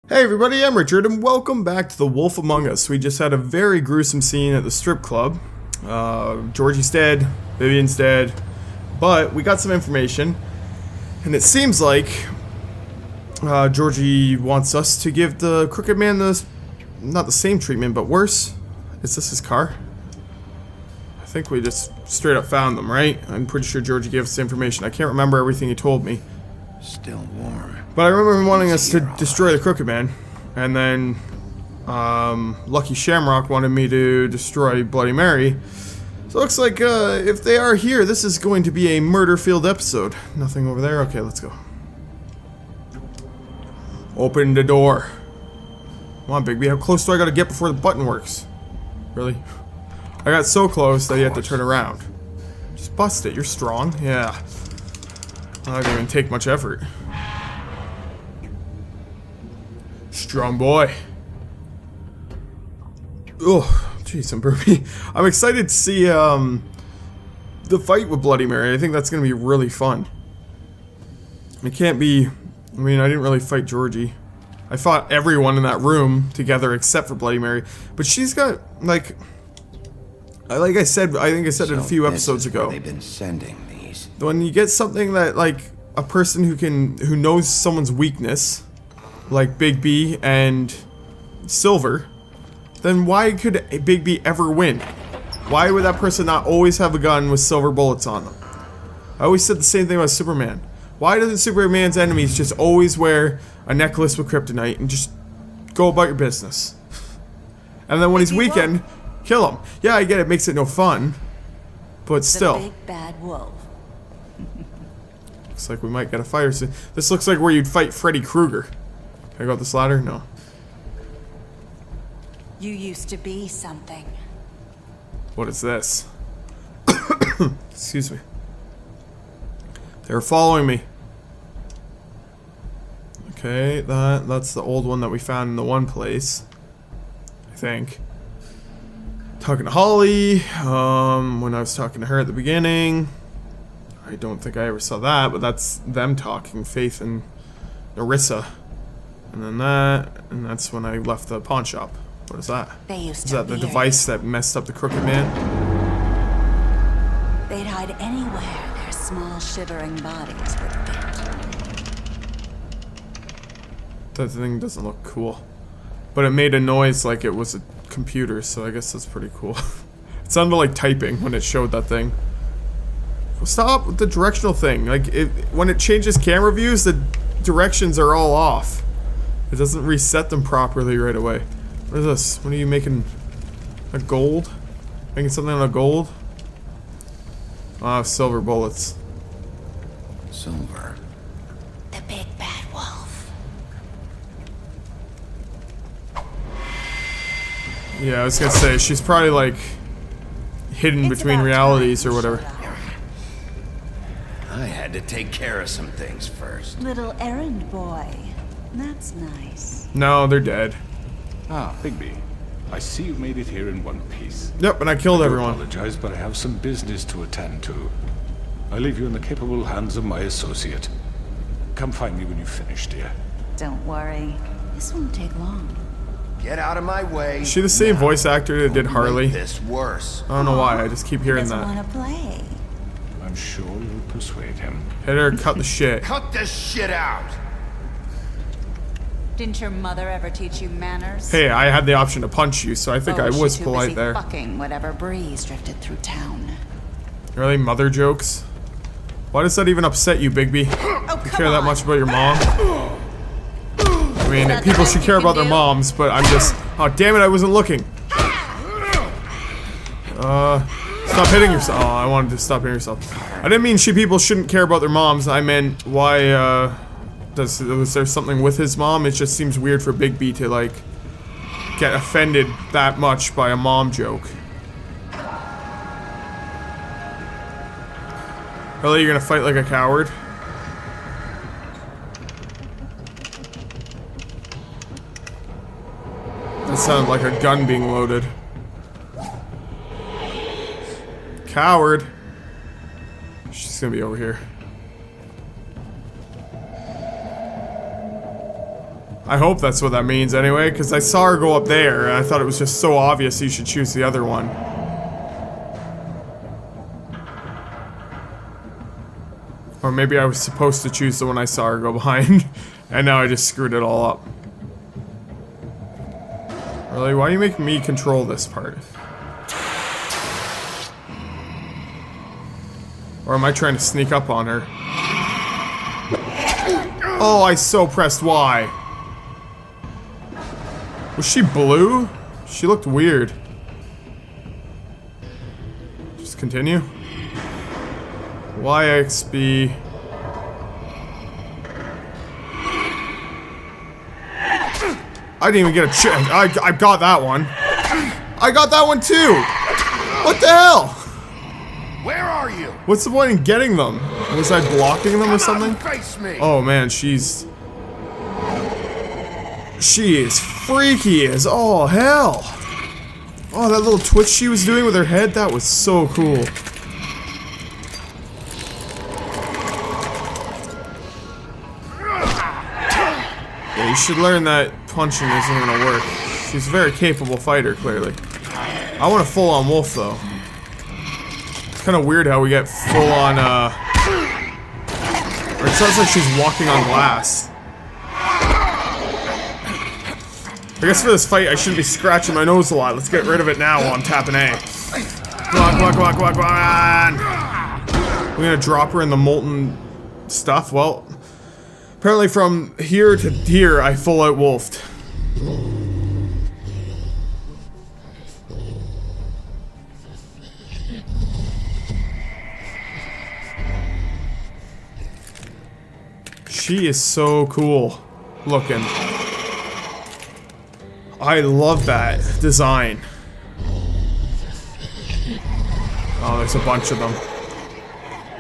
Hey everybody, I'm Richard and welcome back to The Wolf Among Us. We just had a very gruesome scene at the strip club. Georgie's dead, Vivian's dead, but we got some information and it seems like Georgie wants us to give the Crooked Man not the same treatment, but worse. Is this his car? I think we just straight up found them, right? I'm pretty sure Georgie gave us the information. I can't remember everything he told me. Still warm. But I remember him wanting us to destroy the Crooked Man. And then, Lucky Shamrock wanted me to destroy Bloody Mary. So it looks like, if they are here, this is going to be a murder-filled episode. Nothing over there? Okay, let's go. Open the door. Come on, Bigby. How close do I gotta get before the button works? Really? I got so close that you have to turn around. Just bust it. You're strong. Yeah. That didn't even take much effort. Strong boy. Oh, jeez, I'm burpy. I'm excited to see the fight with Bloody Mary. I think that's gonna be really fun. It can't be. I mean, I didn't really fight Georgie. I fought everyone in that room together except for Bloody Mary. But she's got like I said, I think I said it a few episodes ago. They've been sending these. When you get something that like a person who knows someone's weakness, like Bigby and Silver, then why could Bigby ever win? Why would that person not always have a gun with silver bullets on them? I always said the same thing about Superman. Why doesn't Superman's enemies just always wear a necklace with kryptonite and just go about your business? And then when he's weakened, kill him. Yeah, I get it, makes it no fun, but still. The big bad wolf. Looks like we might get a fire soon. This looks like where you'd fight Freddy Krueger. Can I go up this ladder? No. You used to be something. What is this? Excuse me. They're following me. Okay, that's the old one that we found in the one place. I think. Talking to Holly, when I was talking to her at the beginning. I don't think I ever saw that, but that's them talking, Faith and Narissa. And then and that's when I left the pawn shop. What is that? They used Is to that the be device that messed up the Crooked Man? They'd hide anywhere their small shivering bodies would fit. That thing doesn't look cool. But it made a noise like it was a computer, so I guess that's pretty cool. It sounded like typing when it showed that thing. Well, stop with the directional thing. Like, when it changes camera views, the directions are all off. It doesn't reset them properly right away. What is this? What are you making? A gold? Making something out of gold? Ah, silver bullets. Silver. The big bad wolf. Yeah, I was gonna say, she's probably like hidden It's between about realities time or you whatever. showed up. I had to take care of some things first. Little errand boy. That's nice. No, they're dead. Ah, Bigby. I see you made it here in one piece. Yep, and I killed I everyone. apologize, but I have some business to attend to. I leave you in the capable hands of my associate. Come find me when you've finished, dear. Don't worry. This won't take long. Get out of my way. Is she the same voice actor that did Don't Harley? make this worse. I don't know why, I just keep hearing Doesn't that. want to play. I'm sure you'll persuade him. Hit her, cut the shit. Cut this shit out. Didn't your mother ever teach you manners? Hey, I had the option to punch you, so I think I was too polite busy there. Fucking whatever breeze drifted through town. Really, mother jokes? Why does that even upset you, Bigby? Oh, You care that much about your mom? I mean, That's people all should you care can about their do? moms, but I'm just... Oh, damn it, I wasn't looking. Stop hitting yourself. Oh, I wanted to stop hitting yourself. I didn't mean people shouldn't care about their moms. I meant, why, was there something with his mom? It just seems weird for Bigby to, like, get offended that much by a mom joke. Really, you're gonna fight like a coward? That sounded like a gun being loaded. Coward. She's gonna be over here. I hope that's what that means anyway, because I saw her go up there, and I thought it was just so obvious you should choose the other one. Or maybe I was supposed to choose the one I saw her go behind, and now I just screwed it all up. Really? Why do you make me control this part? Or am I trying to sneak up on her? Oh, I so pressed Y. Was she blue? She looked weird. Just continue. YXB. I didn't even get a chance. I got that one. I got that one too. What the hell? Where are you? What's the point in getting them? Was I blocking them or something? Face me. Oh man, she is freaky as all hell. Oh, that little twitch she was doing with her head, that was so cool. Yeah, you should learn that punching isn't gonna work. She's a very capable fighter, clearly. I want a full-on wolf, though. It's kind of weird how we get full-on, or it sounds like she's walking on glass. I guess for this fight, I shouldn't be scratching my nose a lot. Let's get rid of it now while I'm tapping A. Come on, come on, come on, come on, come on! We're gonna drop her in the molten stuff. Well, apparently from here to here, I full-out wolfed. She is so cool looking. I love that design. Oh, there's a bunch of them.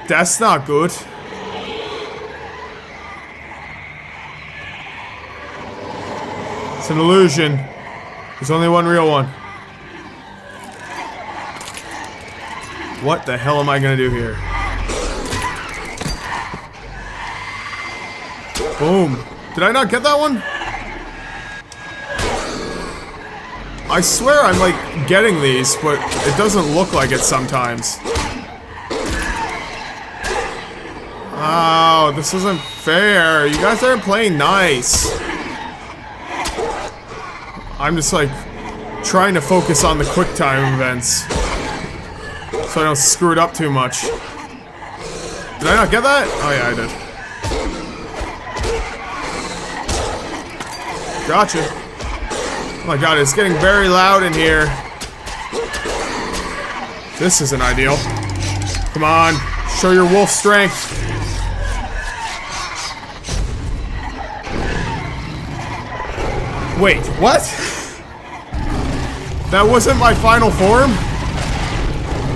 That's not good. It's an illusion. There's only one real one. What the hell am I gonna do here? Boom. Did I not get that one? I swear I'm like getting these, but it doesn't look like it sometimes. Oh, this isn't fair. You guys aren't playing nice. I'm just like trying to focus on the quick time events so I don't screw it up too much. Did I not get that? Oh yeah, I did. Gotcha. Oh my god, it's getting very loud in here. This isn't ideal. Come on, show your wolf strength. Wait, what? That wasn't my final form?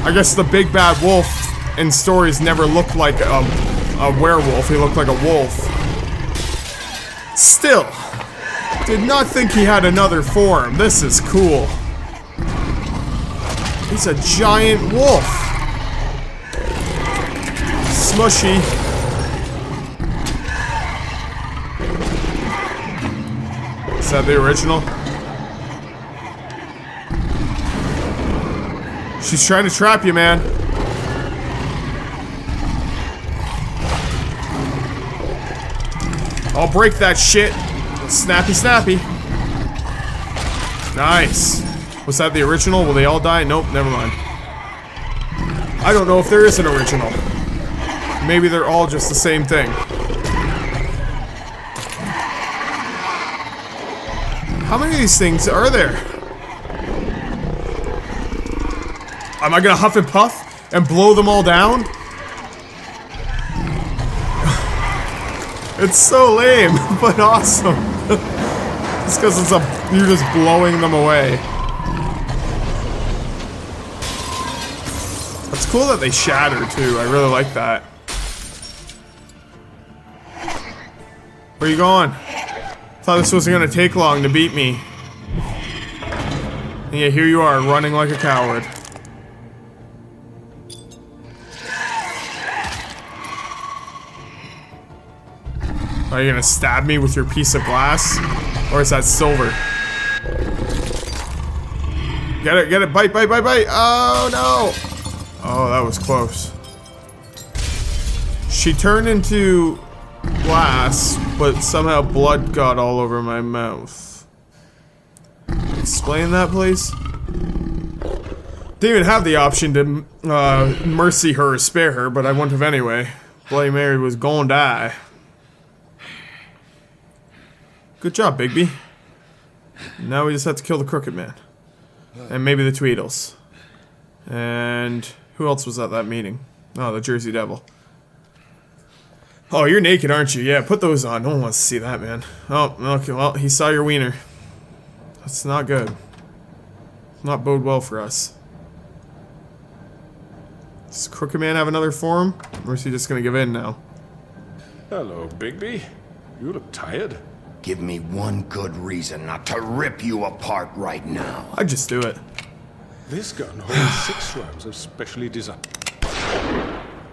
I guess the big bad wolf in stories never looked like a werewolf, he looked like a wolf. Still, did not think he had another form. This is cool. He's a giant wolf. Smushy. Is that the original? She's trying to trap you, man. I'll break that shit. Snappy, snappy. Nice. Was that the original? Will they all die? Nope, never mind. I don't know if there is an original. Maybe they're all just the same thing. How many of these things are there? Am I gonna huff and puff and blow them all down? It's so lame, but awesome. Just because you're just blowing them away. It's cool that they shatter too. I really like that. Where are you going? Thought this wasn't gonna take long to beat me. And yeah, here you are, running like a coward. Are you gonna stab me with your piece of glass? Or is that Silver? Get it, bite! Oh no! Oh, that was close. She turned into glass, but somehow blood got all over my mouth. Explain that, please? Didn't even have the option to mercy her or spare her, but I wouldn't have anyway. Bloody Mary was gonna die. Good job, Bigby. Now we just have to kill the Crooked Man. And maybe the Tweedles. And who else was at that meeting? Oh, the Jersey Devil. Oh, you're naked, aren't you? Yeah, put those on. No one wants to see that, man. Oh, okay, well, he saw your wiener. That's not good. Not bode well for us. Does Crooked Man have another form? Or is he just gonna give in now? Hello, Bigby. You look tired. Give me one good reason not to rip you apart right now. I'd just do it. This gun holds 6 rounds of specially designed.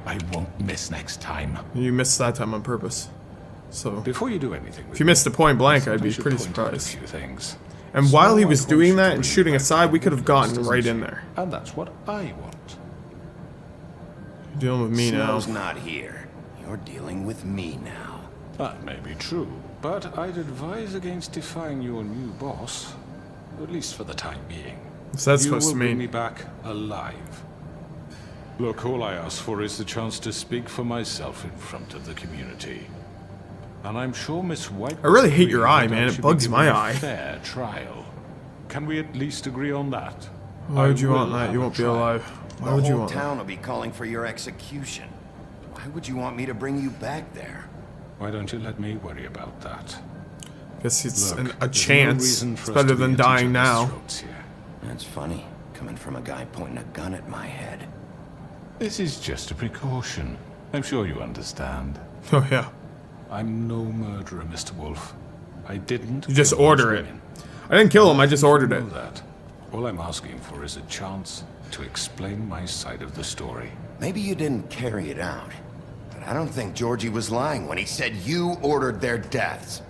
I won't miss next time. You missed that time on purpose. So, Before you do anything, if you missed the point blank, I'd be pretty surprised. And while he was doing that and shooting aside, we could have gotten right in there. And that's what I want. You're dealing with me now. Snow's not here. You're dealing with me now. That may be true, but I'd advise against defying your new boss, at least for the time being. What's that supposed to You will bring mean? me back alive. Look, all I ask for is the chance to speak for myself in front of the community. And I'm sure Miss White... I really hate your will eye, agree man. that I It should bugs be my given a eye. fair trial. Can we at least agree on that? Why would you want will that? have You a won't be trial. alive. Why The would you whole want that? town will be calling for your execution. Why would you want me to bring you back there? Why don't you let me worry about that? Guess it's Look, a there's no chance. reason It's for us better to be than at each dying other's now. throats here. That's funny, coming from a guy pointing a gun at my head. This is just a precaution. I'm sure you understand. Oh yeah. I'm no murderer, Mr. Wolf. I didn't. You just kill those order it. women. I didn't kill him, I just ordered You it. know that. All I'm asking for is a chance to explain my side of the story. Maybe you didn't carry it out, but I don't think Georgie was lying when he said you ordered their deaths.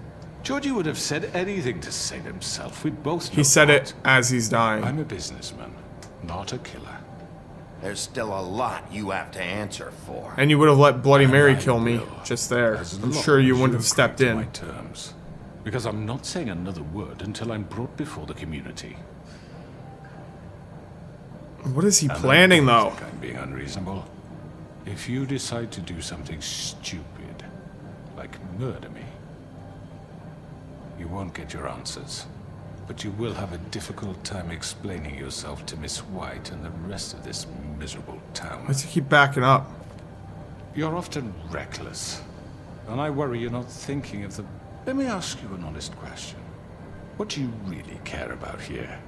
Georgie would have said anything to save himself. We both know He said that. it as he's dying. I'm a businessman, not a killer. There's still a lot you have to answer for. And you would have let Bloody Mary I kill me will, just there. as I'm long sure you as wouldn't have agree stepped to my in. terms. Because I'm not saying another word until I'm brought before the community. What is he And I planning don't though? think I'm being unreasonable. If you decide to do something stupid, like murder me, you won't get your answers. But you will have a difficult time explaining yourself to Miss White and the rest of this miserable town. Why does he keep backing up? You're often reckless, and I worry you're not thinking of the... Let me ask you an honest question. What do you really care about here,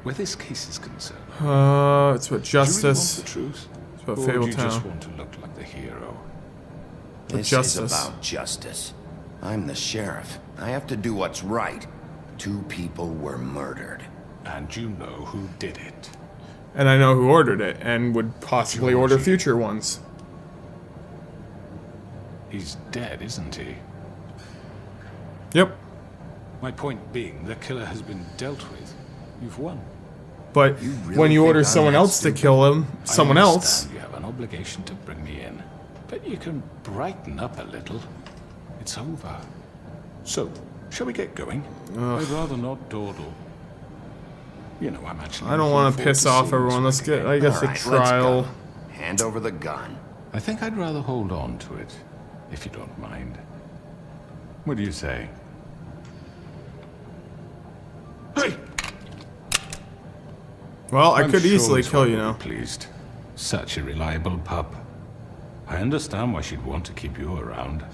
where this case is concerned? It's about Do you really justice. want the truth? It's about Or Fable do you just Town. want to look like the hero? This justice. is about justice. I'm the sheriff. I have to do what's right. 2 people were murdered. And you know who did it. And I know who ordered it, and would possibly order Georgie. future ones. He's dead, isn't he? Yep. My point being, the killer has been dealt with. You've won. But You really when you think order I'm someone that else to stupid? kill him, someone I else, understand you have an obligation to bring me in. But you can brighten up a little. It's over. So, shall we get going? I'd rather not dawdle. You know, I'm actually... I don't want to piss off everyone. Let's get, I guess, All the right, trial. let's go. Hand over the gun. I think I'd rather hold on to it, if you don't mind. What do you say? Hey! Well, I I'm could sure easily Miss kill White you will now. be pleased. Such a reliable pup. I understand why she'd want to keep you around.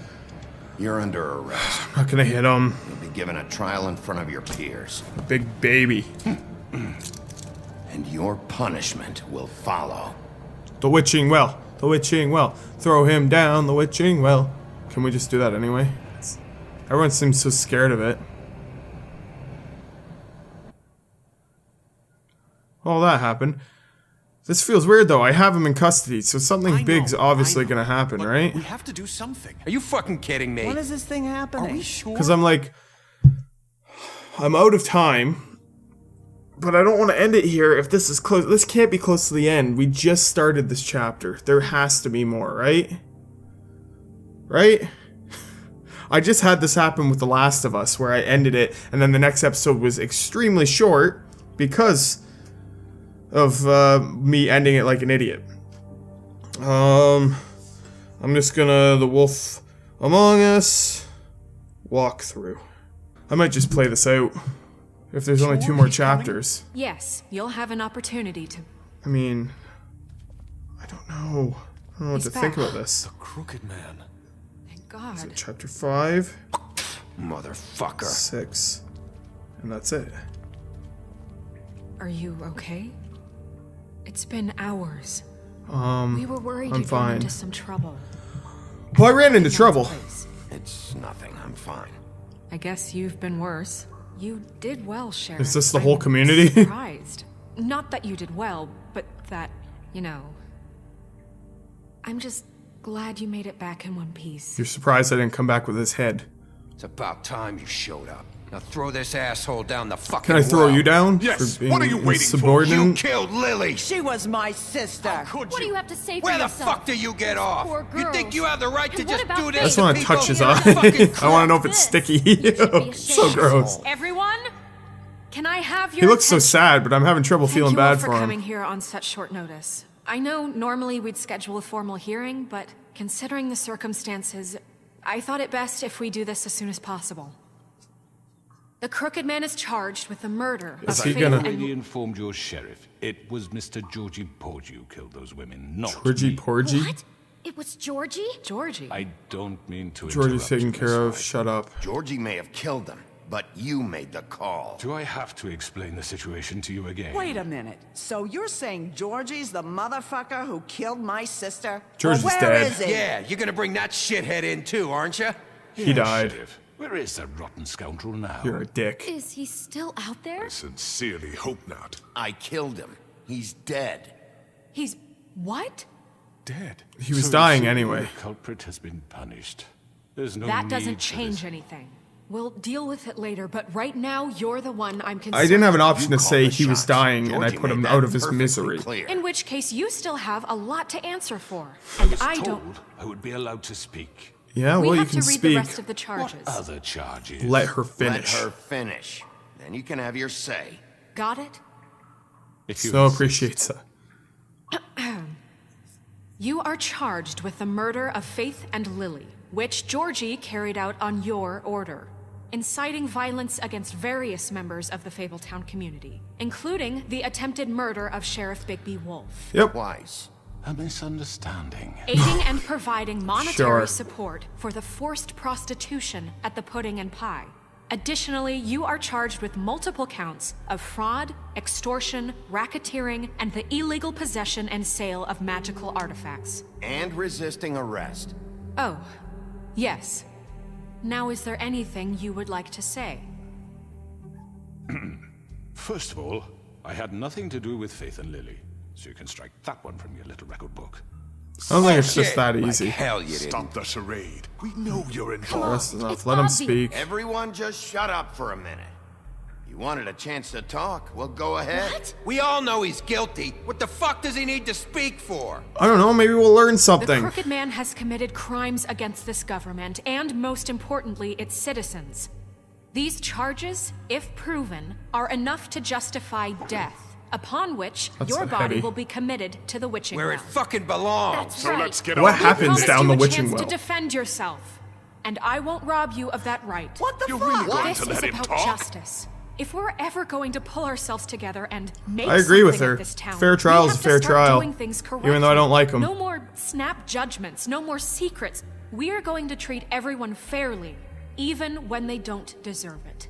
You're under arrest. Not gonna hit him. You'll be given a trial in front of your peers. Big baby. And your punishment will follow. The witching well. The witching well. Throw him down the witching well. Can we just do that anyway? Everyone seems so scared of it. All that happened. This feels weird though. I have him in custody, so something big's obviously gonna happen, but right? We have to do something. Are you fucking kidding me? When is this thing happening? Are we sure? Because I'm like, I'm out of time. But I don't want to end it here if this is close. This can't be close to the end. We just started this chapter. There has to be more, right? Right? I just had this happen with The Last of Us, where I ended it, and then the next episode was extremely short because of me ending it like an idiot. I'm just gonna The Wolf Among Us walkthrough. I might just play this out if there's only 2 more chapters. Yes, you'll have an opportunity to. I mean, I don't know. I don't know what to think about this. The Crooked Man. Thank God. So chapter 5, Motherfucker. 6, and that's it. Are you okay? It's been hours. Um, We were worried I'm you'd run fine. into some trouble. Well, I ran into trouble. Place. It's nothing. I'm fine. I guess you've been worse. You did well, Sheriff. Is this the whole community? Surprised. Not that you did well, but that, you know. I'm just glad you made it back in one piece. You're surprised I didn't come back with his head. It's about time you showed up. Now throw this asshole down the fucking Can I throw well. you down? Yes, For being what are you waiting for? insubordinate? You killed Lily! She was my sister. What do you have to say for Where the yourself? fuck do you get off? poor You think girls. you have the right to And what just about do this I just to want to people? touch his You're a eye. fucking I want to know if crook. it's sticky. You should be So ashamed. gross. Everyone, can I have your He looks so attention? sad, but I'm having trouble Thank feeling you all bad for for him. coming here on such short notice. I know normally we'd schedule a formal hearing, but considering the circumstances, I thought it best if we do this as soon as possible. The Crooked Man is charged with the murder Is of he Faith gonna- and Already informed your sheriff. It was Mr. Georgie Porgy who killed those women, not Georgie me. Porgy? What? It was Georgie? Georgie. I don't mean to Georgie's interrupt you, taken care Miss of. White. Shut up. Georgie may have killed them, but you made the call. Do I have to explain the situation to you again? Wait a minute. So you're saying Georgie's the motherfucker who killed my sister? Georgie's Well, dead. Where is he? Yeah, you're gonna bring that shithead in too, aren't you? He died. Sheriff. Where is that rotten scoundrel now? You're a dick. Is he still out there? Sincerely hope not. I killed him. He's dead. He's what? Dead. He was So you dying see, anyway. The culprit has been punished. There's no That need doesn't for change this. anything. We'll deal with it later, but right now you're the one I'm concerned. I didn't have an option You to called say the he was shots. dying, and I Georgie put him made out that of his perfectly misery. clear. In which case, you still have a lot to answer for. I And was I told don't. I would be allowed to speak. Yeah, well, We you have can to read speak. the rest of the charges. What other charges? Let her finish. Let her finish. Then you can have your say. Got it? If you So insist. appreciates that. You are charged with the murder of Faith and Lily, which Georgie carried out on your order, inciting violence against various members of the Fabletown community, including the attempted murder of Sheriff Bigby Wolf, Yep. Twice. A misunderstanding. aiding and providing monetary Sure. support for the forced prostitution at the Pudding and Pie. Additionally, you are charged with multiple counts of fraud, extortion, racketeering, and the illegal possession and sale of magical artifacts. And resisting arrest. Oh, yes. Now, is there anything you would like to say? First of all, I had nothing to do with Faith and Lily, so you can strike that one from your little record book. I don't think it's just Shit, that like easy. hell you didn't. Stop the charade. We know you're The involved. rest is enough. It's Let him obvious. speak. Everyone just shut up for a minute. You wanted a chance to talk? Well, go ahead. What? We all know he's guilty. What the fuck does he need to speak for? I don't know, maybe we'll learn The something. Crooked Man has committed crimes against this government and, most importantly, its citizens. These charges, if proven, are enough to justify death, upon which That's your so body heavy. will be committed to the witching Where it well. fucking belongs. That's So right. let's get What on. happens Promised down you the a witching chance well? to defend yourself, and I won't rob you of that right. What the You're fuck? really going This to is let him about talk? justice. If we're ever going to pull ourselves together and make I agree with something her. of this town, Fair trial we is have a fair to start trial, doing things even though I don't like 'em. No more snap judgments, no more secrets. We are going to treat everyone fairly, even when they don't deserve it.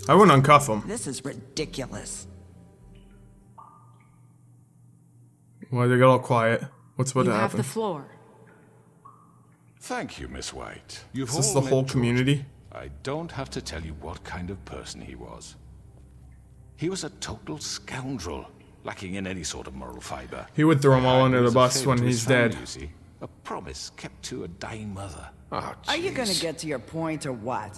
I wouldn't uncuff him. This is ridiculous. Why they got all quiet? What's about You to have happen? the floor. Thank you, Miss White. You've Is this all the met whole George. community? I don't have to tell you what kind of person he was. He was a total scoundrel, lacking in any sort of moral fiber. He would throw them all And under he the was a bus favor when to his he's family, dead. You see, a promise kept to a dying mother. Oh, Are you gonna jeez. get to your point or what?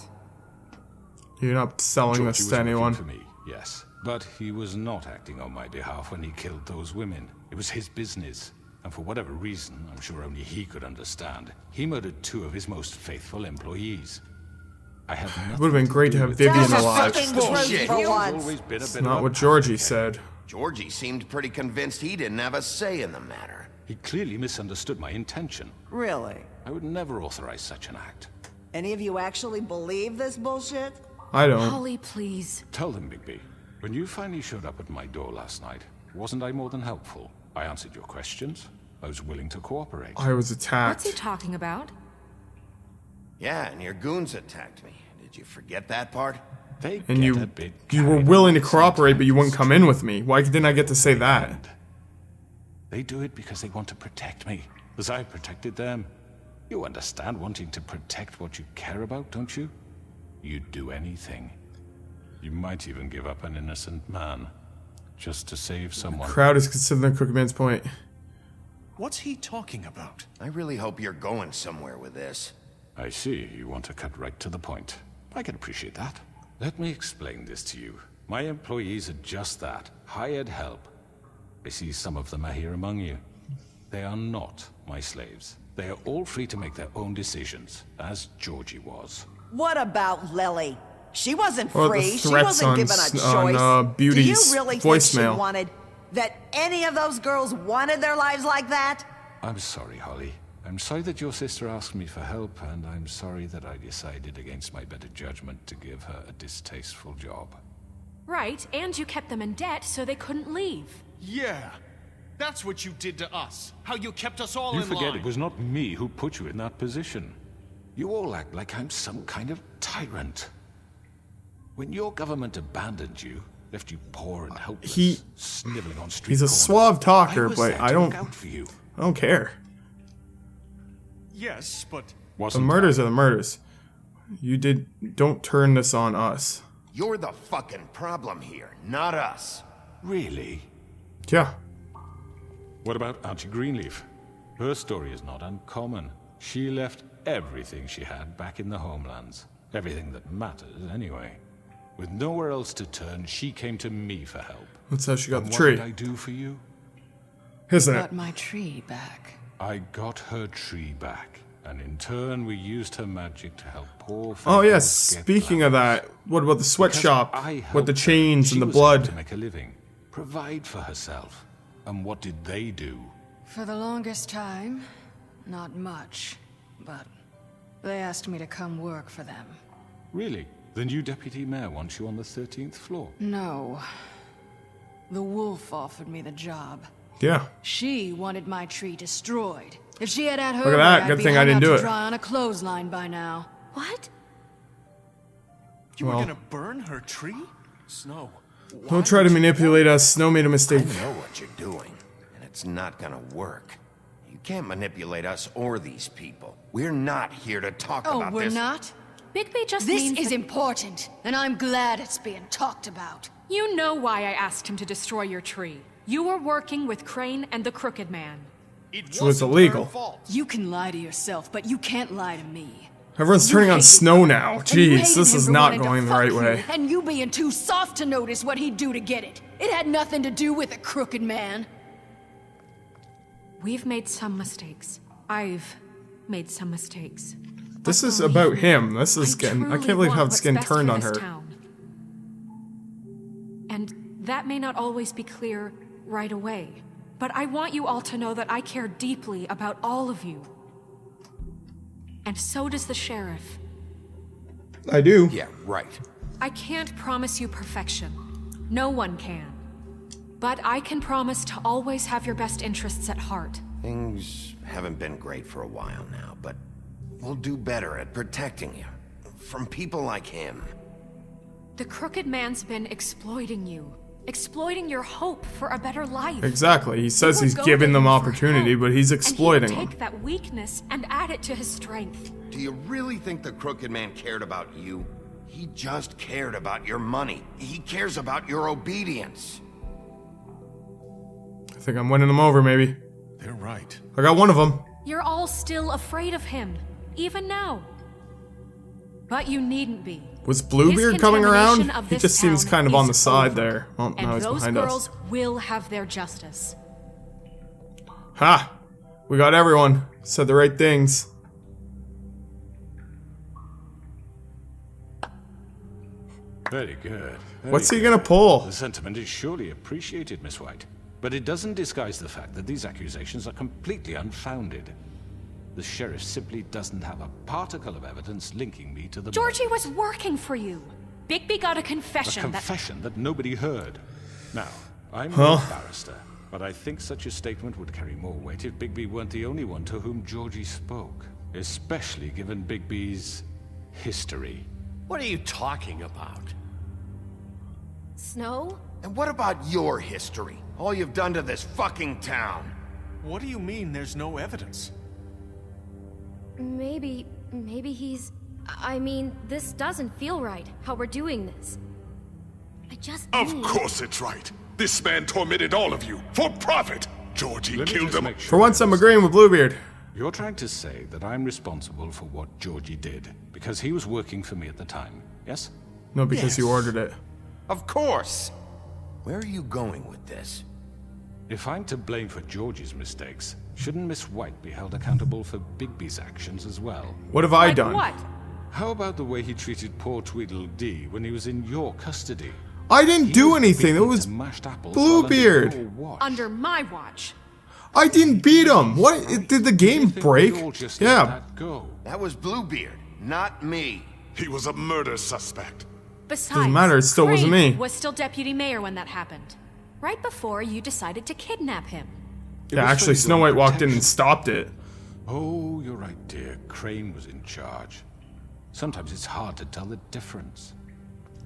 You're not selling Georgie this was to working anyone. for me, yes. But he was not acting on my behalf when he killed those women. It was his business. And for whatever reason, I'm sure only he could understand, he murdered 2 of his most faithful employees. I have nothing It would have been great to have Vivian Tell the alive. fucking truth Bullshit. for He's once. Always been a It's bit not of what a Georgie said. Georgie seemed pretty convinced he didn't have a say in the matter. He clearly misunderstood my intention. Really? I would never authorize such an act. Any of you actually believe this bullshit? I don't. Holly, please. Tell them, Bigby. When you finally showed up at my door last night, wasn't I more than helpful? I answered your questions. I was willing to cooperate. I was What's attacked. he talking about? Yeah, and your goons attacked me. Did you forget that part? They And get you a bit you were carried willing to away cooperate, but you wouldn't sometimes. come in with me. Why didn't I get to say that? They do it because they want to protect me, as I protected them. You understand wanting to protect what you care about, don't you? You'd do anything. You might even give up an innocent man, just to save someone. Crowd is considering Crooked Man's point. What's he talking about? I really hope you're going somewhere with this. I see, you want to cut right to the point. I can appreciate that. Let me explain this to you. My employees are just that, hired help. I see some of them are here among you. They are not my slaves. They are all free to make their own decisions, as Georgie was. What about Lily? She wasn't Or the free. She threats wasn't on given a s- choice. on, Beauty's Do you really voicemail. think she wanted that any of those girls wanted their lives like that? I'm sorry, Holly. I'm sorry that your sister asked me for help, and I'm sorry that I decided against my better judgment to give her a distasteful job. Right, and you kept them in debt so they couldn't leave. Yeah, that's what you did to us. How you kept us all You in forget line. it was not me who put you in that position. You all act like I'm some kind of tyrant. When your government abandoned you, left you poor and helpless, sniveling on street He's a corners, suave talker, I was but there I to don't look out for you. I don't care. Yes, but The Wasn't murders are the murders. Don't turn this on us. You're the fucking problem here, not us. really? Yeah. What about Auntie Greenleaf? Her story is not uncommon. She left everything she had back in the homelands. Everything that matters, anyway. With nowhere else to turn, she came to me for help. That's how she got And the what tree. did I do for you? Isn't it? Got my tree back. I got her tree back, and in turn we used her magic to help poor Oh families yes, get speaking back. of that, what about the sweatshop Because I with the helped her, chains she and the was able blood? to make a living, provide for herself. And what did they do? For the longest time, not much. But they asked me to come work for them. Really? The new deputy mayor wants you on the 13th floor. No. The wolf offered me the job. Yeah. She wanted my tree destroyed. If she had had her Look at way, that. I'd Good be thing I hung didn't out do to it. dry on a clothesline by now. What? you Well. were gonna burn her tree? Snow. why Don't try to would you- manipulate us. Snow made a I mistake. know what you're doing, and it's not gonna work. You can't manipulate us or these people. We're not here to talk Oh, about we're this. not? Bigby just This means is that important, and I'm glad it's being talked about. you know why I asked him to destroy your tree. You were working with Crane and the Crooked Man. It So it's wasn't illegal. her fault. You can lie to yourself, but you can't lie to me. Everyone's You turning on hated Snow him, now. and you Jeez, hated this him is for not wanting to going the fuck right you, way. And you being too soft to notice what he'd do to get it. It had nothing to do with a crooked man. We've made some mistakes. I've made some mistakes. This But is believe about me, him. This is getting. I truly can't believe want how it's what's getting best turned for on this her. town. And that may not always be clear right away. But I want you all to know that I care deeply about all of you. And so does the sheriff. I do. Yeah, right. I can't promise you perfection. No one can. But I can promise to always have your best interests at heart. Things haven't been great for a while now, but we'll do better at protecting you. From people like him. The Crooked Man's been exploiting you. Exploiting your hope for a better life. Exactly. He says You he's were giving them going for opportunity, help, but he's and he would exploiting them. take that weakness and add it to his strength. Do you really think the Crooked Man cared about you? He just cared about your money. He cares about your obedience. I think I'm winning them over, maybe. They're right. I got one of them. You're all still afraid of him, even now. But you needn't be. Was Bluebeard coming around? His contamination of He this just seems town kind of on is the side over, there. Oh, now and he's those behind girls us. will have their justice. Ha! We got everyone. Said the right things. Very good. What's he gonna pull? The sentiment is surely appreciated, Miss White. But it doesn't disguise the fact that these accusations are completely unfounded. The sheriff simply doesn't have a particle of evidence linking me to the Georgie murder. was working for you. Bigby got a confession A confession that nobody heard. Now, I'm Huh? no barrister, but I think such a statement would carry more weight if Bigby weren't the only one to whom Georgie spoke. Especially given Bigby's history. What are you talking about? Snow? And what about your history? All you've done to this fucking town. What do you mean there's no evidence? Maybe he's... I mean, this doesn't feel right, how we're doing this. I just Of need... course it's right. This man tormented all of you for profit. Georgie Let me killed just him. make sure For once, of I'm this. agreeing with Bluebeard. You're trying to say that I'm responsible for what Georgie did, because he was working for me at the time, yes? No, because you ordered it. Of course. Where are you going with this? If I'm to blame for Georgie's mistakes, shouldn't Miss White be held accountable for Bigby's actions as well? What have I Like done? what? How about the way he treated poor Tweedledee when he was in your custody? I didn't He do was anything. It beaten was to mashed apples while under Bluebeard. your watch. Under my watch. I didn't beat him. What? Did the game You think break? we all just let Yeah. that go? That was Bluebeard, not me. He was a murder suspect. Besides, matter, it still wasn't Crane me. was still deputy mayor when that happened. Right before you decided to kidnap him. It Yeah, was for actually, his Snow own White walked in protection. and stopped it. Oh, you're right, dear. Crane was in charge. Sometimes it's hard to tell the difference.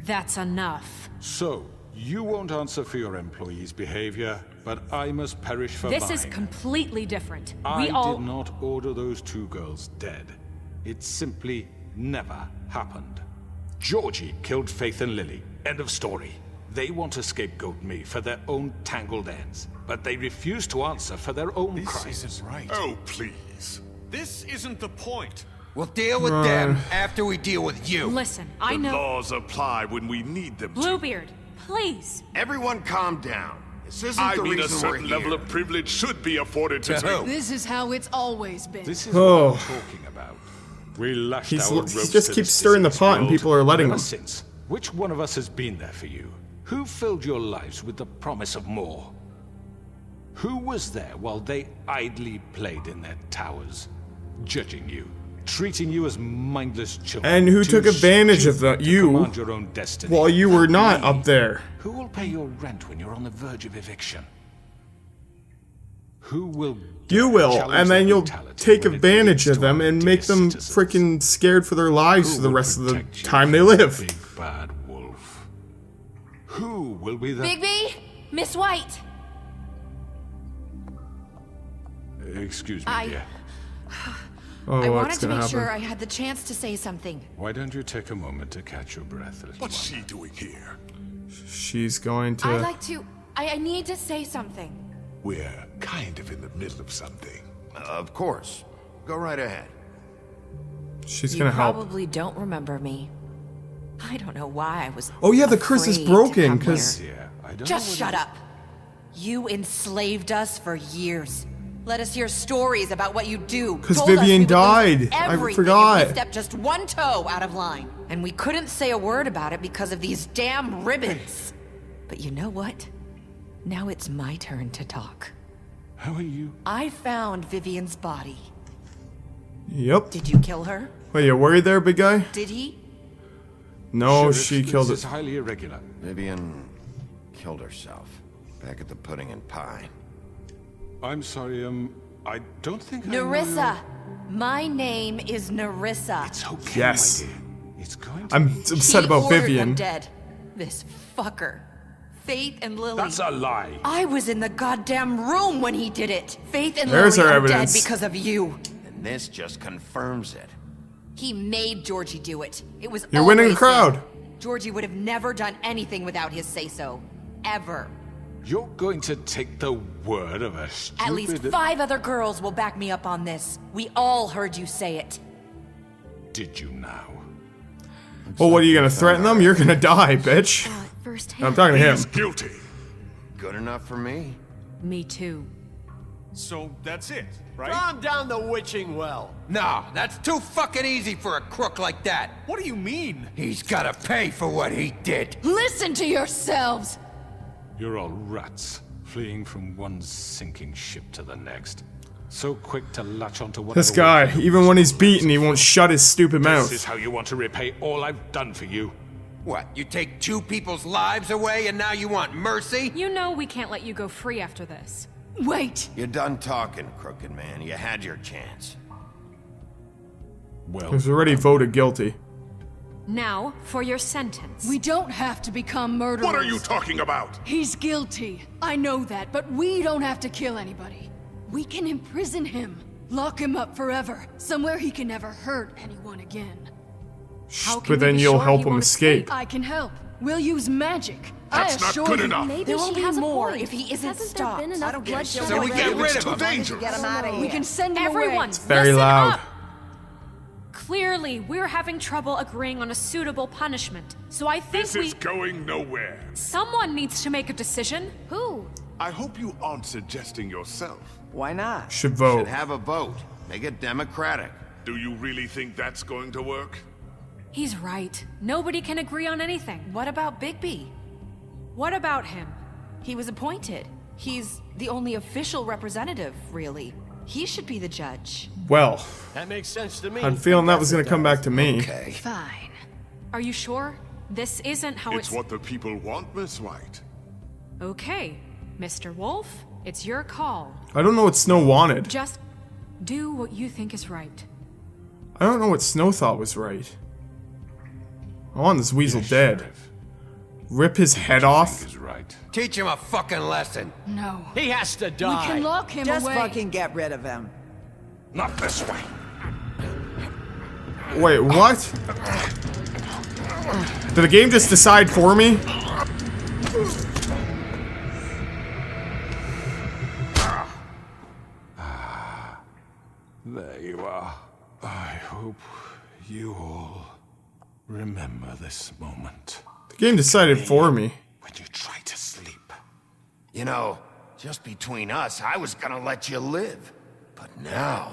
That's enough. So, you won't answer for your employees' behavior, but I must perish for This mine. is completely different. I We all... did not order those two girls dead. It simply never happened. Georgie killed Faith and Lily. End of story. They want to scapegoat me for their own tangled ends, but they refuse to answer for their own This crimes. isn't right. Oh, please. This isn't the point. We'll deal with them after we deal with you. Listen, I The know... laws apply when we need them to. Bluebeard, please. Everyone calm down. This isn't I the mean, a reason we're certain here. level of privilege should be afforded to To who? This is how it's always been. This is Oh. what I'm talking about. We lashed He's- our he ropes just to keeps this stirring the diseased pot and world people are letting ever him. since. Which one of us has been there for you? Who filled your lives with the promise of more? Who was there while they idly played in their towers, judging you, treating you as mindless children? And who too took advantage of stupid to you command your own destiny? while you were not Me. up there? Who will pay your rent when you're on the verge of eviction? Who will You will, challenge and then their you'll brutality take when it advantage leads of to them our and make dear them citizens? freaking scared for their lives Who for the will rest of the protect you time they from the live. Big bad wolf. Who will be the... Bigby? Miss White! Excuse me, I- dear. Oh, I what's wanted to gonna make happen? sure I had the chance to say something. Why don't you take a moment to catch your breath, little What's one? she doing here? She's going to. I'd like to... I need to say something. We're kind of in the middle of something. Of course. Go right ahead. She's gonna help. Probably don't remember me. I don't know why I was. Oh yeah, the curse is afraid to broken come because here. I don't Just know shut up. You enslaved us for years. Let us hear stories about what you do. 'Cause Told us Vivian we would lose died. I everything forgot. If we stepped just one toe out of line, and we couldn't say a word about it because of these damn ribbons. But you know what? Now it's my turn to talk. How are you? I found Vivian's body. Yep. Did you kill her? Wait, you worried there, big guy? Did he? No, Sheriff, she killed this it. is highly irregular. Vivian killed herself back at the Pudding and Pie. I'm sorry, I don't think I know Narissa. My name is Narissa. It's okay, Yes. my dear. It's going to I'm be... upset He about ordered Vivian. them dead. This fucker. Faith and Lily. That's a lie. I was in the goddamn room when he did it. Faith and There's Lily our are evidence. dead because of you. And this just confirms it. He made Georgie do it. It was You're winning the always crowd. him. Georgie would have never done anything without his say-so. Ever. You're going to take the word of a stupid... At least 5 other girls will back me up on this. We all heard you say it. Did you now? Well, what are you gonna threaten them? You're gonna die, bitch. I'm talking to him. He's guilty. Good enough for me. Me too. So that's it, right? Calm down the witching well. No, that's too fucking easy for a crook like that. What do you mean? He's gotta pay for what he did. Listen to yourselves! You're all rats, fleeing from one sinking ship to the next. So quick to latch onto whatever. This guy, even when he's beaten, he won't shut his stupid mouth. This is how you want to repay all I've done for you. What, you take 2 people's lives away and now you want mercy? You know we can't let you go free after this. Wait! You're done talking, crooked man. You had your chance. Well, He was already voted guilty. Now, for your sentence. We don't have to become murderers. What are you talking about? He's guilty. I know that, but we don't have to kill anybody. We can imprison him. Lock him up forever. Somewhere he can never hurt anyone again. How can But we then be you'll sure help he him won't escape. I can help. We'll use magic. That's I not assure good you. enough. Maybe There she will be has a more point. if he isn't Hasn't stopped. there been enough bloodshed So we get already? rid of Too him. dangerous. Get him out of here. We can send him Everyone, away. It's very listen loud. up! Clearly, we're having trouble agreeing on a suitable punishment. So I think This is going nowhere. someone needs to make a decision. Who? I hope you aren't suggesting yourself. Why not? Should vote. Should have a vote. Make it democratic. Do you really think that's going to work? He's right. Nobody can agree on anything. What about Bigby? What about him? He was appointed. He's the only official representative, really. He should be the judge. Well, That makes sense to me. I'm feeling that was gonna come back to me. Okay. Fine. Are you sure? This isn't how It's what the people want, Miss White. Okay, Mr. Wolf, it's your call. I don't know what Snow wanted. Just do what you think is right. I don't know what Snow thought was right. I want this weasel dead. Sheriff, Rip his head I off? think is right. Teach him a fucking lesson. No. He has to We die. can lock him Just away. fucking get rid of him. Not this way. Wait, what? Did the game just decide for me? There you are. I hope you all remember this moment. The game decided for me. When you try to sleep. You know, just between us, I was gonna let you live. But now...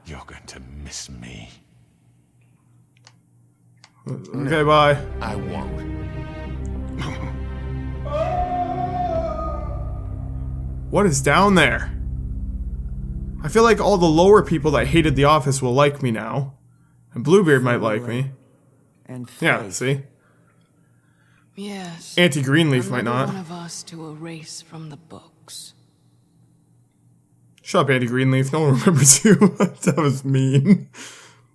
You're going to miss me. Okay, bye. I won't. What is down there? I feel like all the lower people that hated The Office will like me now. And Bluebeard might like me. And Yeah, faith. see? Yes. Auntie Greenleaf might Another not. one of us to erase from the books. Shut up, Auntie Greenleaf. No one remembers you. That was mean.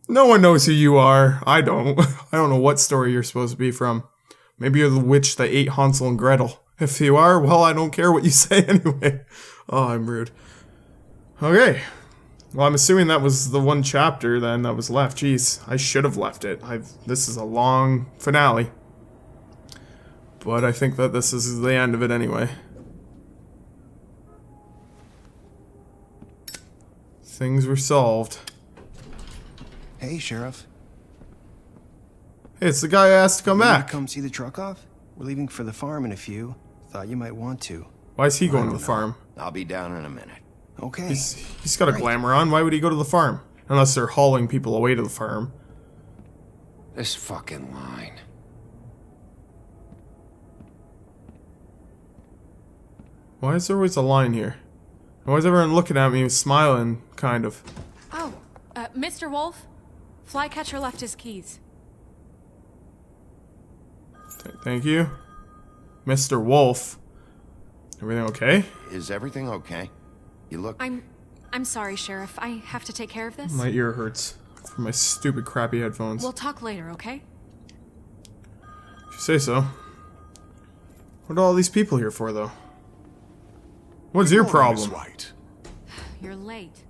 No one knows who you are. I don't. I don't know what story you're supposed to be from. Maybe you're the witch that ate Hansel and Gretel. If you are, well, I don't care what you say anyway. Oh, I'm rude. Okay. Well, I'm assuming that was the one chapter then that was left. Jeez, I should have left it. This is a long finale. But I think that this is the end of it anyway. Things were solved. Hey, Sheriff. Hey, it's the guy I asked to come Want me back. to come see the truck off? We're leaving for the farm in a few. Thought you might want to. Why is he going to the farm? I'll be down in a minute. Okay. He's got a glamour on. Why would he go to the farm? Unless they're hauling people away to the farm. This fucking line. Why is there always a line here? Why is everyone looking at me smiling, kind of? Oh, Mr. Wolf, Flycatcher left his keys. Thank you. Mr. Wolf. Everything okay? Is everything okay? You look... I'm sorry, Sheriff. I have to take care of this. My ear hurts from my stupid crappy headphones. We'll talk later, okay? If you say so. What are all these people here for, though? What's your problem? White. You're late.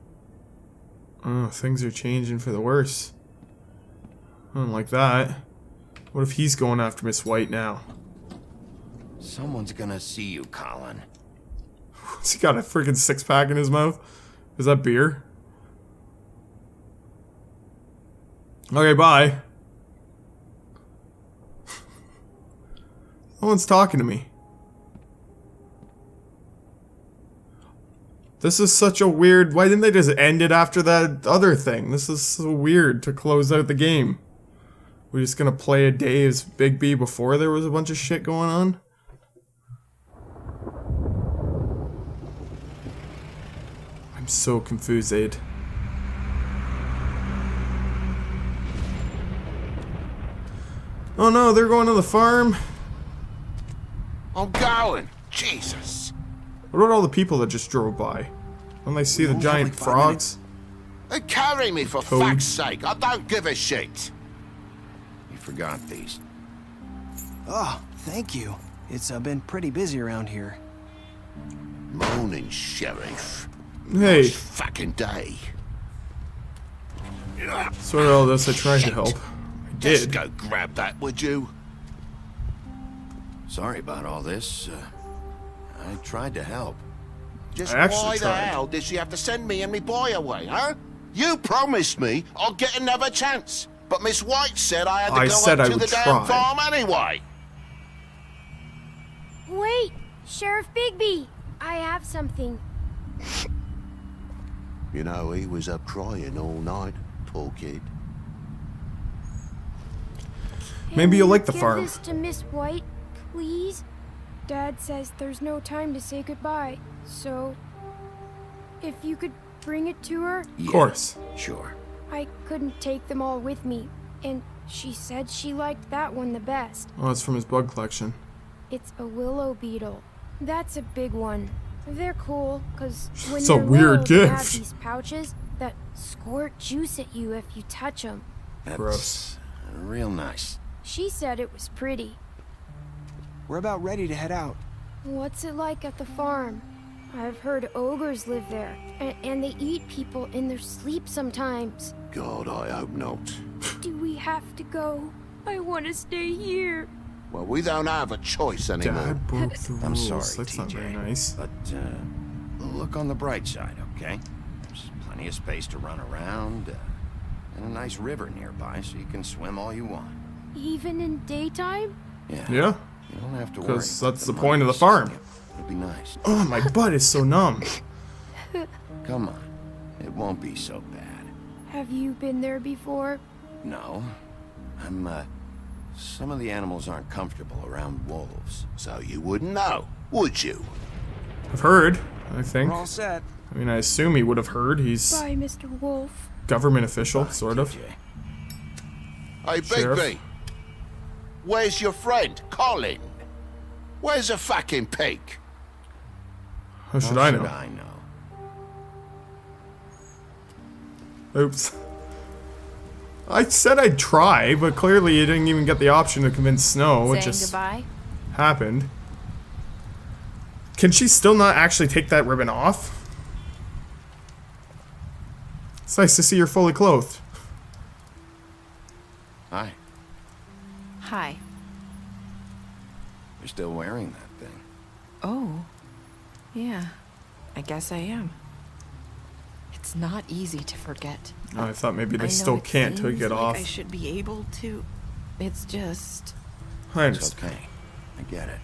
Oh, things are changing for the worse. I don't like that. What if he's going after Miss White now? Someone's gonna see you, Colin. Has he got a freaking six-pack in his mouth? Is that beer? Okay, bye. No one's talking to me. This is such a weird... Why didn't they just end it after that other thing? This is so weird to close out the game. We're just gonna play a day as Bigby before there was a bunch of shit going on? I'm so confused. Oh no, they're going to the farm. I'm going. Jesus. What about all the people that just drove by? Don't they see the giant frogs? They carry me for Toad. fuck's sake. I don't give a shit. You forgot these. Oh, thank you. It's been pretty busy around here. Morning, Sheriff. Hey. Nice fucking day. Sort of all this, I tried to help. I Just did. go grab that, would you? Sorry about all this. I tried to help. Just I actually why the tried. hell did she have to send me and me boy away, huh? You promised me I'll get another chance. But Miss White said I had to go up to the damn farm anyway. Wait, Sheriff Bigby, I have something. You know, he was up crying all night, poor kid. Maybe you'll like the Give farm. this to Miss White, please. Dad says there's no time to say goodbye, so if you could bring it to her. Of course. Sure. I couldn't take them all with me, and she said she liked that one the best. Oh, it's from his bug collection. It's a willow beetle. That's a big one. They're cool, because when It's a they're weird little, they have gift. these pouches that squirt juice at you if you touch them. That's Gross. real nice. She said it was pretty. We're about ready to head out. What's it like at the farm? I've heard ogres live there, and they eat people in their sleep sometimes. God, I hope not. Do we have to go? I want to stay here. Well, we don't have a choice anymore. Dad broke the rules. I'm sorry, That's TJ, not very nice. But look on the bright side, okay? There's plenty of space to run around, and a nice river nearby, so you can swim all you want. Even in daytime? Yeah. You don't have to worry. Because that's the about point of the money. farm. It'll be nice. Oh, my butt is so numb. Come on, it won't be so bad. Have you been there before? No, some of the animals aren't comfortable around wolves, so you wouldn't know, would you? I've heard, I think. We're all set. I mean, I assume he would have heard. He's Bye, Mr. Wolf. government official, sort of. Hey, Sheriff? Bigby, where's your friend, Colin? Where's the fucking pig? How should I know? I know? Oops. I said I'd try, but clearly you didn't even get the option to convince Snow. It just goodbye? happened. Can she still not actually take that ribbon off? It's nice to see her fully clothed. Hi. Hi. You're still wearing that thing. Oh. Yeah. I guess I am. It's not easy to forget. Oh, I thought maybe I they know still it can't take seems it like off. I should be able to. It's just. I It's understand. okay. I get it.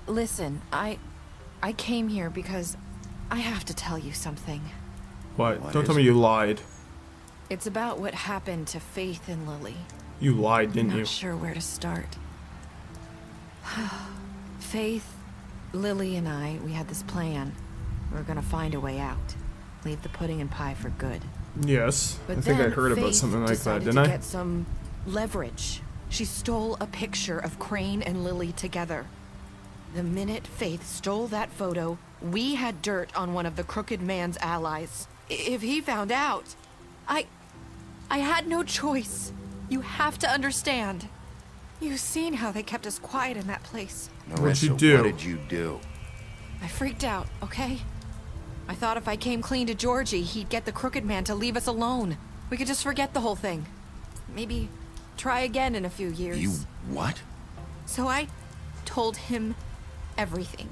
Listen, I came here because I have to tell you something. What? Don't tell me you lied. It's about what happened to Faith and Lily. You lied, didn't I'm you? not sure where to start. Faith, Lily, and we had this plan. We were gonna find a way out. Leave the pudding and pie for good. Yes. But I think I then heard about Faith something like that, decided didn't to I? get some leverage. She stole a picture of Crane and Lily together. The minute Faith stole that photo, we had dirt on one of the Crooked Man's allies. If he found out, I had no choice. You have to understand. You've seen how they kept us quiet in that place. What'd you Narissa, do? What did you do? I freaked out, okay? I thought if I came clean to Georgie, he'd get the Crooked Man to leave us alone. We could just forget the whole thing. Maybe try again in a few years. You what? So I told him everything.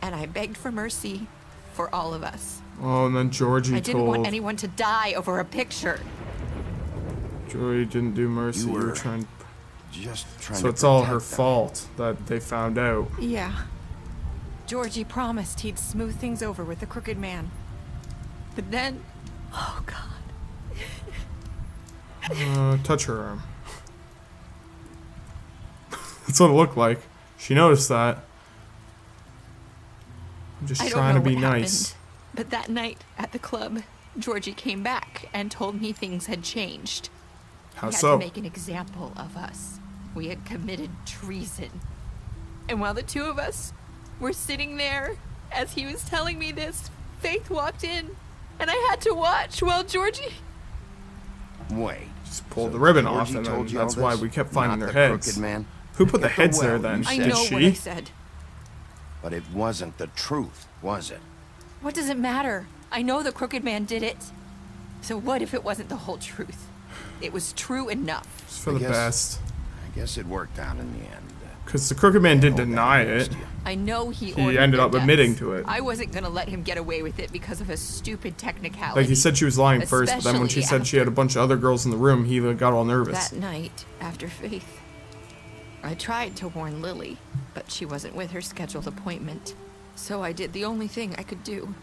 And I begged for mercy for all of us. Oh, and then Georgie I didn't told... want anyone to die over a picture. Joy didn't do mercy. You You were were trying. just trying So to it's all her protect them. fault that they found out. Yeah. Georgie promised he'd smooth things over with the crooked man. But then... Oh, God. Touch her arm. That's what it looked like. She noticed that. I'm just I don't trying know to be what nice. happened, but that night at the club, Georgie came back and told me things had changed. How He had so? to make an example of us. We had committed treason. And while the two of us were sitting there, as he was telling me this, Faith walked in, and I had to watch while Georgie... Wait. Just pulled the ribbon off, Georgie and told then you that's all why this? we kept finding Not their the heads. crooked man? Who put the At the heads there well, then? you I said. know Did what I she? said. But it wasn't the truth, was it? What does it matter? I know the crooked man did it. So what if it wasn't the whole truth? It was true enough. It's for the best. I guess it worked out in the end. Because the crooked man did deny it. I know he He ended up admitting to it. I wasn't gonna let him get away with it because of a stupid technicality. Like he said she was lying first, but then when she Especially said she had a bunch of other girls in the room, he got all nervous. That night, after Faith, I tried to warn Lily, but she wasn't with her scheduled appointment. So I did the only thing I could do.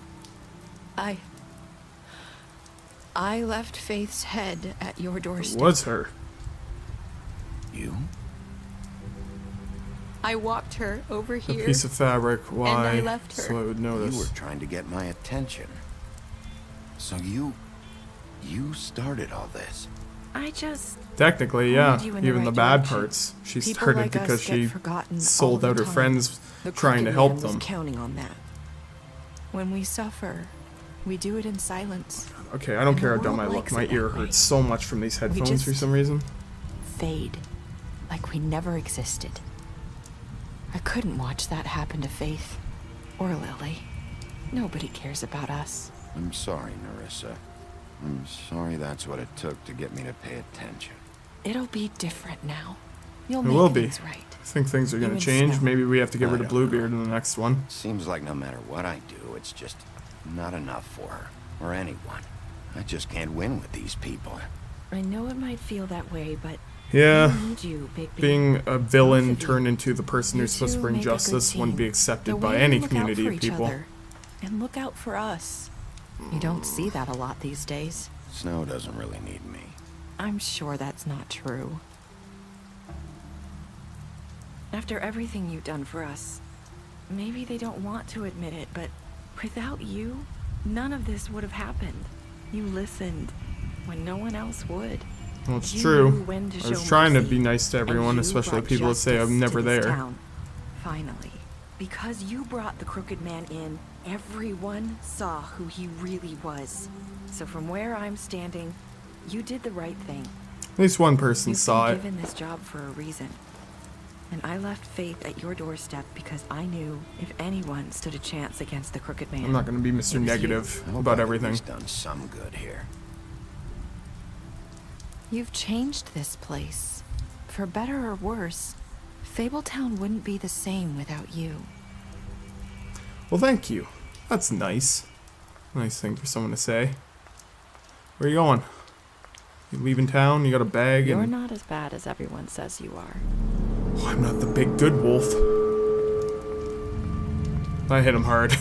I left Faith's head at your doorstep. It was her. You? I walked her over A here. piece of fabric. Why? And I left her. So I would notice. You were trying to get my attention. So you started all this. I just... Technically, yeah. pointed you in the Even the right bad direction. parts. She People started like us because get she forgotten all sold the out her time. friends The trying to crooked help man was them. counting on that. When we suffer, we do it in silence. Okay, I don't And care the how dumb I world look. likes My it ear that way. hurts so much from these headphones just- for some reason. Fade. Like we never existed. I couldn't watch that happen to Faith. Or Lily. Nobody cares about us. I'm sorry, Narissa. I'm sorry that's what it took to get me to pay attention. It'll be different now. You'll It make will be. things right. I think things are You going and to change. Snow. Maybe we have to get I rid of don't know. Bluebeard in the next one. Seems like no matter what I do, it's just not enough for her. Or anyone. I just can't win with these people. I know it might feel that way, but Yeah. I need you, Bigby. Being a villain turned into the person You who's supposed to two bring make a good justice wouldn't be team. accepted The by way any you look out community for of each people. other. And look out for us. You don't see that a lot these days. Snow doesn't really need me. I'm sure that's not true. After everything you've done for us, maybe they don't want to admit it, but without you, none of this would have happened. You listened when no one else would. Well, it's You true. knew when to I was show trying to mercy, be nice to and everyone, you especially brought people that say justice I'm never to this there. town. Finally, because you brought the crooked man in, everyone saw who he really was. So from where I'm standing, you did the right thing. At least one person You've saw been it. given this job for a reason. And I left Faith at your doorstep because I knew if anyone stood a chance against the crooked man. I'm not going to be it Mr. was you. Negative I hope about I've at everything. least done some good here. You've changed this place. For better or worse, Fabletown wouldn't be the same without you. Well, thank you. That's nice. Nice thing for someone to say. Where are you going? You leaving town? You got a bag You're and... not as bad as everyone says you are. Oh, I'm not the big good wolf. I hit him hard.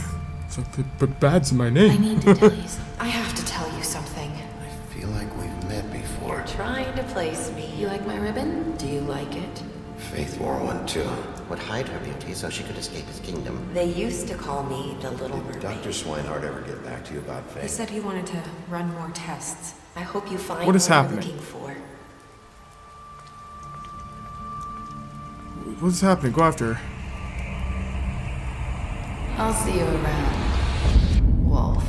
But bad's in my name. I need to tell you something. I have to tell you something. I feel like we've met before. You're trying to place me. You like my ribbon? Do you like it? Faith wore one too. Would hide her beauty so she could escape his kingdom. They used to call me the Little Mermaid. Dr. Swinehart ever get back to you about He Faith? said he wanted to run more tests. I hope you find What is you're happening? looking for. What's happening? Go after her. I'll see you around, Wolf.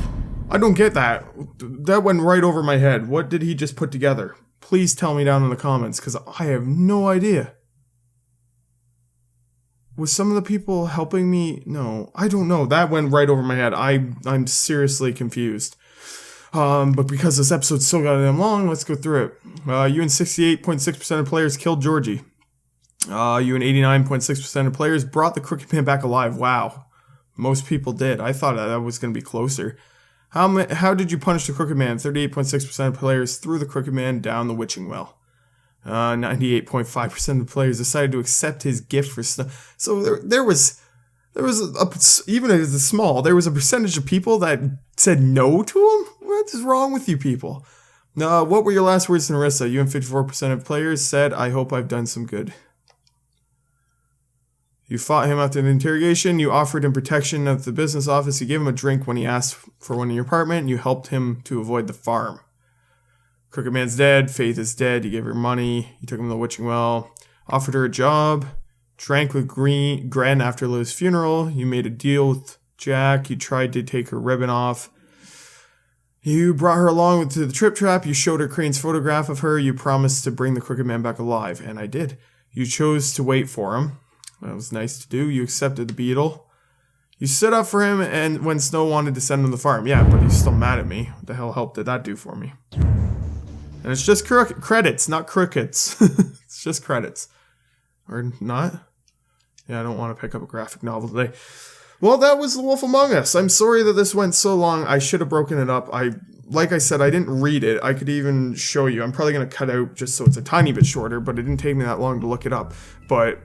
I don't get that. That went right over my head. What did he just put together? Please tell me down in the comments, because I have no idea. Was some of the people helping me? No, I don't know. That went right over my head. I'm seriously confused. But because this episode's so goddamn long, let's go through it. You and 68.6% of players killed Georgie. You and 89.6% of players brought the crooked man back alive. Wow. Most people did. I thought that was going to be closer. How did you punish the Crooked Man? 38.6% of players threw the Crooked Man down the witching well. 98.5% of players decided to accept his gift for stuff. So there was even if it's small, there was a percentage of people that said no to him. What is wrong with you people? What were your last words to Narissa? You and 54% of players said, "I hope I've done some good." You fought him after the interrogation. You offered him protection at the business office. You gave him a drink when he asked for one in your apartment. You helped him to avoid the farm. Crooked Man's dead. Faith is dead. You gave her money. You took him to the witching well. Offered her a job. Drank with Gren after Liv's funeral. You made a deal with Jack. You tried to take her ribbon off. You brought her along to the trip trap. You showed her Crane's photograph of her. You promised to bring the Crooked Man back alive. And I did. You chose to wait for him. That was nice to do. You accepted the beetle. You stood up for him and when Snow wanted to send him to the farm. Yeah, but he's still mad at me. What the hell help did that do for me? And it's just credits, not crickets. It's just credits. Or not? Yeah, I don't want to pick up a graphic novel today. Well, that was The Wolf Among Us. I'm sorry that this went so long. I should have broken it up. Like I said, I didn't read it. I could even show you. I'm probably going to cut out just so it's a tiny bit shorter, but it didn't take me that long to look it up. But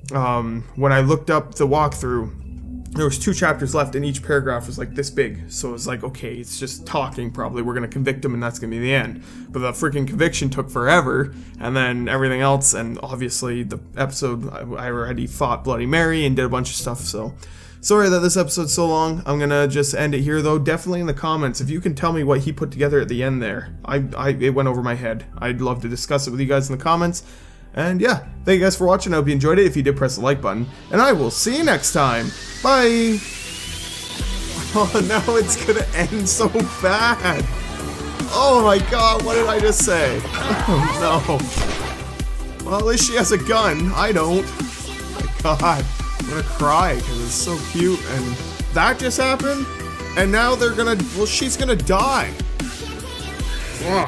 when I looked up the walkthrough, there was 2 chapters left and each paragraph was like this big. So it was like, okay, it's just talking probably. We're going to convict him and that's going to be the end. But the freaking conviction took forever. And then everything else. And obviously the episode, I already fought Bloody Mary and did a bunch of stuff. So sorry that this episode's so long. I'm going to just end it here though. Definitely in the comments, if you can tell me what he put together at the end there. It went over my head. I'd love to discuss it with you guys in the comments. And yeah, thank you guys for watching. I hope you enjoyed it. If you did, press the like button. And I will see you next time. Bye! Oh, now it's gonna end so bad. Oh my god, what did I just say? Oh no. Well, at least she has a gun. I don't. Oh my god. I'm gonna cry because it's so cute. And that just happened? And now they're gonna, well, she's gonna die. Ugh.